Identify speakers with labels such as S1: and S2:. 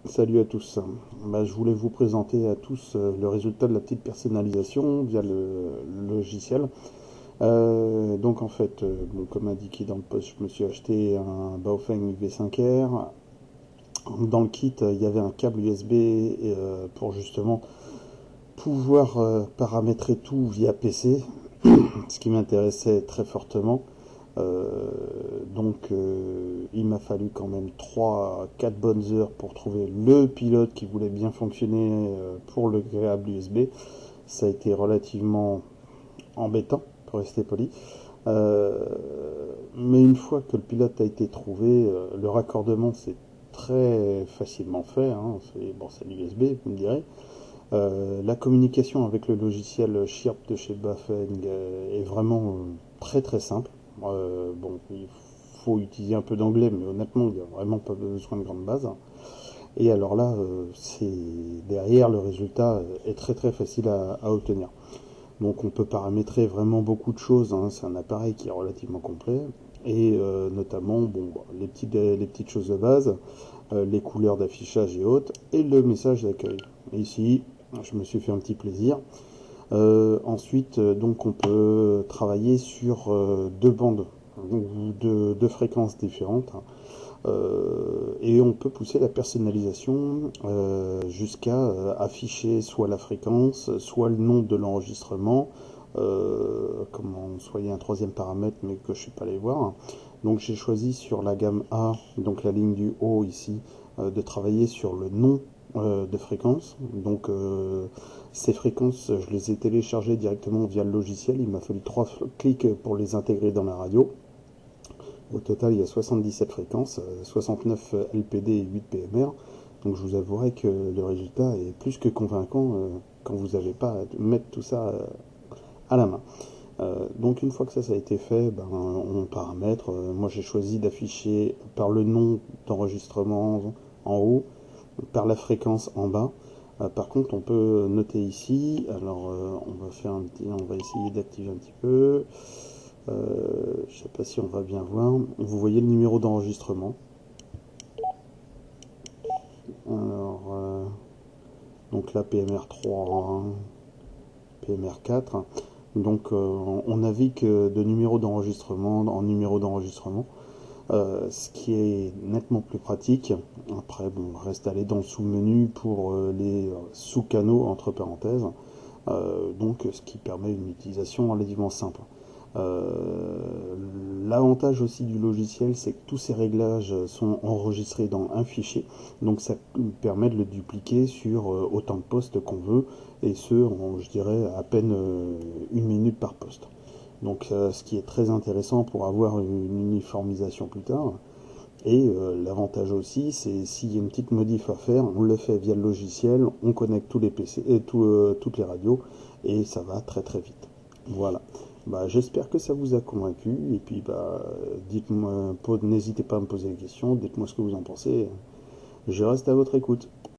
S1: Salut à tous. Je voulais vous présenter à tous le résultat de la petite personnalisation via le logiciel. Donc en fait, comme indiqué dans le post, je me suis acheté un Baofeng V5R. Dans le kit, il y avait un câble USB pour justement pouvoir paramétrer tout via PC, ce qui m'intéressait très fortement. Il m'a fallu quand même 3-4 bonnes heures pour trouver le pilote qui voulait bien fonctionner pour le câble USB. Ça a été relativement embêtant, pour rester poli. Euh, mais une fois que le pilote a été trouvé, le raccordement c'est très facilement fait. C'est l'USB, vous me direz. La communication avec le logiciel Chirp de chez Bafeng est vraiment très très simple. Il faut utiliser un peu d'anglais, mais honnêtement, il n'y a vraiment pas besoin de grande base. Et alors là, derrière, le résultat est très très facile à obtenir. Donc on peut paramétrer vraiment beaucoup de choses, hein. C'est un appareil qui est relativement complet. Et notamment les petites choses de base, les couleurs d'affichage et autres, et le message d'accueil. Ici, je me suis fait un petit plaisir. Ensuite, on peut travailler sur deux bandes ou deux fréquences différentes, hein. Et on peut pousser la personnalisation jusqu'à afficher soit la fréquence, soit le nom de l'enregistrement, soit il y a un troisième paramètre mais que je ne suis pas allé voir. Donc j'ai choisi sur la gamme A, donc la ligne du haut ici, de travailler sur le nom de fréquence. Ces fréquences, je les ai téléchargées directement via le logiciel. Il m'a fallu 3 clics pour les intégrer dans la radio. Au total, il y a 77 fréquences, 69 LPD et 8 PMR. Donc je vous avouerai que le résultat est plus que convaincant quand vous n'avez pas à mettre tout ça à la main. Donc une fois que ça a été fait, on paramètre. Moi j'ai choisi d'afficher par le nom d'enregistrement en haut, par la fréquence en bas. Par contre, on peut noter ici. Alors, on va essayer d'activer un petit peu. Je ne sais pas si on va bien voir. Vous voyez le numéro d'enregistrement. Alors, donc là, PMR3, PMR4. On navigue de numéro d'enregistrement en numéro d'enregistrement. Ce qui est nettement plus pratique. Après, reste aller dans le sous-menu pour les sous-canaux, entre parenthèses. Ce qui permet une utilisation relativement simple. L'avantage aussi du logiciel, c'est que tous ces réglages sont enregistrés dans un fichier, donc ça permet de le dupliquer sur autant de postes qu'on veut, et je dirais, à peine une minute par poste. Ce qui est très intéressant pour avoir une uniformisation plus tard. Et l'avantage aussi, c'est s'il y a une petite modif à faire, on le fait via le logiciel, on connecte tous les PC et toutes les radios, et ça va très très vite. Voilà. J'espère que ça vous a convaincu, et puis dites-moi, n'hésitez pas à me poser des questions, dites-moi ce que vous en pensez. Je reste à votre écoute.